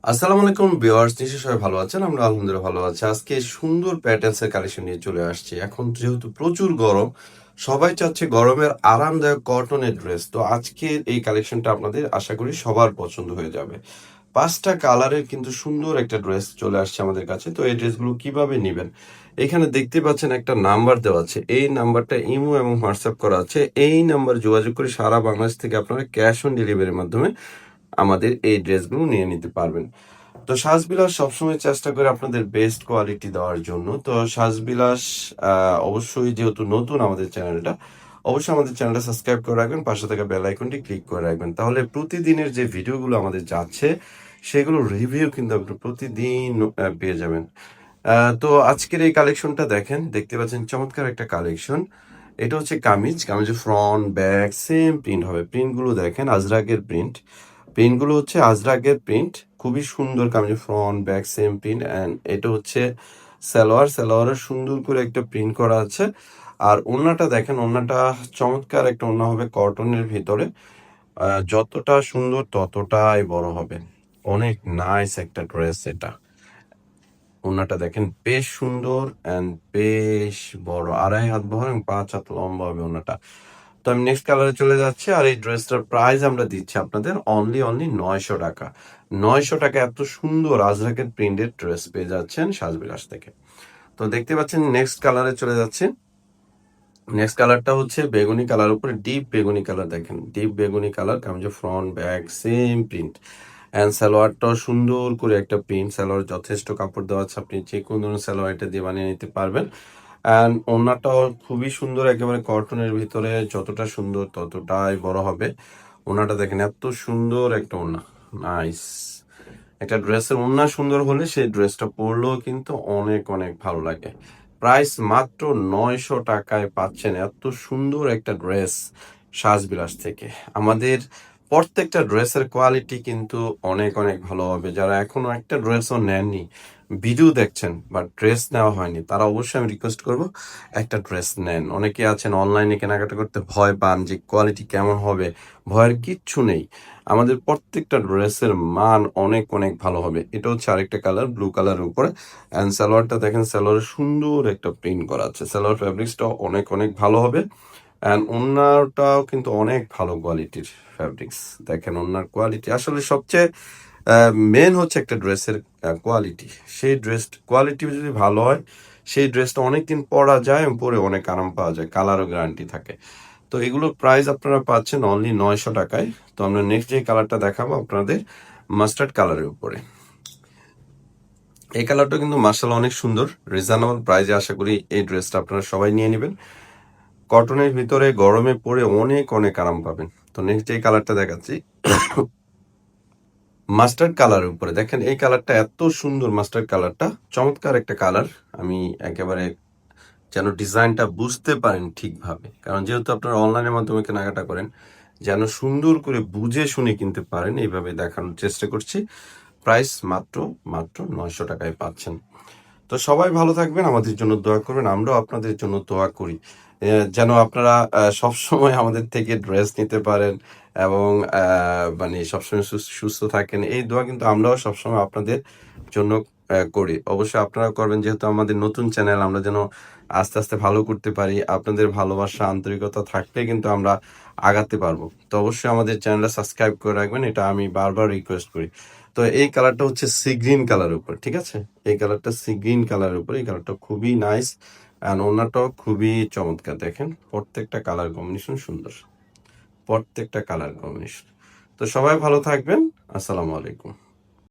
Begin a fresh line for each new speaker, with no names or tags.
আসসালামু আলাইকুম ভিউয়ার্স, নিশ্চয়ই সবাই ভালো আছেন। আমরা আলহামদুলিল্লাহ ভালো আছি। আজকে সুন্দর প্যাটার্নস এর কালেকশন নিয়ে চলে আসছি। এখন যেহেতু প্রচুর গরম, সবাই চাচ্ছে গরমের আরামদায়ক কটনের ড্রেস। তো আজকের এই কালেকশনটা আপনাদের আশা করি সবার পছন্দ হয়ে যাবে। ৫টা কালারের কিন্তু সুন্দর একটা ড্রেস চলে আসছে আমাদের কাছে। তো এই ড্রেসগুলো কিভাবে নিবেন? এখানে দেখতে পাচ্ছেন একটা নাম্বার দেওয়া আছে। এই নাম্বারটা ইমো এবং হোয়াটসঅ্যাপ করা আছে। এই নাম্বারে যোগাযোগ করে সারা বাংলাদেশ থেকে আপনারা ক্যাশ অন ডেলিভারির মাধ্যমে আমাদের এই ড্রেসগুলো নিয়ে নিতে পারবেন। তো সাজবিলাস সবসময় চেষ্টা করে আপনাদের বেস্ট কোয়ালিটি দেওয়ার জন্য। তো সাজবিলাস অবশ্যই যেহেতু নতুন আমাদের চ্যানেলটা, অবশ্যই আমাদের চ্যানেলটা সাবস্ক্রাইব করে রাখবেন, পাশে থাকা বেল আইকনটি ক্লিক করে রাখবেন। তাহলে প্রতিদিনের যে ভিডিওগুলো আমাদের যাচ্ছে সেগুলো রিভিউ কিন্তু আপনি প্রতিদিন পেয়ে যাবেন। তো আজকের এই কালেকশনটা দেখেন, দেখতে পাচ্ছেন চমৎকার একটা কালেকশন। এটা হচ্ছে কামিজের ফ্রন্ট ব্যাক সেম প্রিন্ট হবে। প্রিন্টগুলো দেখেন, আজরাকের প্রিন্ট। প্রিন্টগুলো হচ্ছে আজরাকের প্রিন্ট, খুবই সুন্দর। কামিজের front back same print. And এটা হচ্ছে সালোয়ারের সুন্দর করে একটা প্রিন্ট করা আছে। আর ওড়নাটা দেখেন, ওড়নাটা চমৎকার একটা ওড়না হবে কটনের ভিতরে। যতটা সুন্দর ততটাই বড় হবে। অনেক নাইস একটা ড্রেস এটা। ওড়নাটা দেখেন বেশ সুন্দর অ্যান্ড বেশ বড়, 2.5 হাত বহর এবং 5 হাত লম্বা হবে ওড়নাটা। তো আমি নেক্সট কালারে চলে যাচ্ছি। আর এই ড্রেসটার প্রাইস আমরা দিচ্ছি আপনাদের অনলি 900 টাকা। 900 টাকা এত সুন্দর আজরাকের প্রিন্টেড ড্রেস পেয়ে যাচ্ছেন সাজবিলাস থেকে। তো দেখতে পাচ্ছেন নেক্সট কালারে চলে যাচ্ছে। নেক্সট কালারটা হচ্ছে বেগুনি কালার উপরে ডিপ বেগুনি কালার। দেখেন ডিপ বেগুনি কালার, কামিজের front back same print. And সালোয়ারটাও সুন্দর করে একটা প্রিন্ট। সালোয়ার যথেষ্ট কাপড় দেওয়া আছে, আপনি যে কোনো ধরনের সালোয়ার এটা দিয়ে বানিয়ে নিতে পারবেন। অ্যান্ড ওড়নাটাও খুবই সুন্দর, একেবারে কটনের ভিতরে। যতটা সুন্দর ততটাই বড় হবে। ওড়নাটা দেখেন এত সুন্দর একটা ওড়না, নাইস। একটা ড্রেসের ওড়না সুন্দর হলে সেই ড্রেসটা পরলেও কিন্তু অনেক অনেক ভালো লাগে। প্রাইস মাত্র 900 টাকায় পাচ্ছেন এত সুন্দর একটা ড্রেস সাজবিলাস থেকে। আমাদের প্রত্যেকটা ড্রেসের কোয়ালিটি কিন্তু অনেক অনেক ভালো হবে। যারা এখনো একটা ড্রেসও নেননি, ভিডিও দেখছেন বাট ড্রেস নেওয়া হয়নি, তারা অবশ্যই আমি রিকোয়েস্ট করব একটা ড্রেস নেন। অনেকে আছেন অনলাইনে কেনাকাটা করতে ভয় পান যে কোয়ালিটি কেমন হবে। ভয়ের কিচ্ছু নেই, আমাদের প্রত্যেকটা ড্রেসের মান অনেক অনেক ভালো হবে। এটা হচ্ছে আরেকটা কালার, ব্লু কালারের উপরে। অ্যান্ড সালোয়ারটা দেখেন, সালোয়ারের সুন্দর একটা প্রিন্ট করা আছে। সালোয়ার ফ্যাব্রিক্সটাও অনেক অনেক ভালো হবে। অ্যান্ড ওড়নাটাও কিন্তু অনেক ভালো কোয়ালিটির ফ্যাব্রিক্স। দেখেন ওড়নার কোয়ালিটি আসলে সবচেয়ে মেন হচ্ছে একটা ড্রেসের কোয়ালিটি। সেই ড্রেস কোয়ালিটি যদি ভালো হয়, সেই ড্রেসটা অনেকদিন পরা যায় এবং পরে অনেক আরাম পাওয়া যায়, কালারও গ্যারান্টি থাকে। তো এগুলোর প্রাইস আপনারা পাচ্ছেন অনলি 900 টাকায়। তো আমরা নেক্সট যে কালারটা দেখাবো আপনাদের, মাস্টার্ড কালারের উপরে। এই কালারটা কিন্তু মার্শাল্লাহ অনেক সুন্দর। রিজনেবল প্রাইসে আশা করি এই ড্রেসটা আপনারা সবাই নিয়ে নেবেন। কটনের ভিতরে গরমে পরে অনেক অনেক আরাম পাবেন। তো নেক্সট যে কালারটা দেখাচ্ছি, মাস্টার্ড কালারের উপরে। দেখেন এই কালারটা এত সুন্দর, মাস্টার্ড কালারটা চমৎকার একটা কালার। আমি একেবারে যেন ডিজাইনটা বুঝতে পারেন ঠিকভাবে, কারণ যেহেতু আপনারা অনলাইনের মাধ্যমে কেনাকাটা করেন, যেন সুন্দর করে বুঝে শুনে কিনতে পারেন, এইভাবে দেখানোর চেষ্টা করছি। প্রাইস মাত্র মাত্র 900 টাকায় পাচ্ছেন। তো সবাই ভালো থাকবেন, আমাদের জন্য দোয়া করবেন, আমরাও আপনাদের জন্য দোয়া করি যেন আপনারা সবসময় আমাদের থেকে ড্রেস নিতে পারেন এবং মানে সবসময় সুস্থ থাকেন। এই দোয়া কিন্তু আমরাও সবসময় আপনাদের জন্য করি। অবশ্যই আপনারা করবেন, যেহেতু আমাদের নতুন চ্যানেল, আমরা যেন আস্তে আস্তে ভালো করতে পারি। আপনাদের ভালোবাসা আন্তরিকতা থাকলে কিন্তু আমরা আগাতে পারবো। তো অবশ্যই আমাদের চ্যানেলটা সাবস্ক্রাইব করে রাখবেন, এটা আমি বারবার রিকোয়েস্ট করি। তো এই কালারটা হচ্ছে সি গ্রিন কালার উপর, ঠিক আছে? এই কালারটা সি গ্রিন কালারের উপর। এই কালারটা খুবই নাইস অ্যান্ড ওনাটাও খুবই চমৎকার। দেখেন প্রত্যেকটা কালার কম্বিনেশন সুন্দর, প্রত্যেকটা কালার কম্বিনেশন। তো সবাই ভালো থাকবেন। আসসালামু আলাইকুম।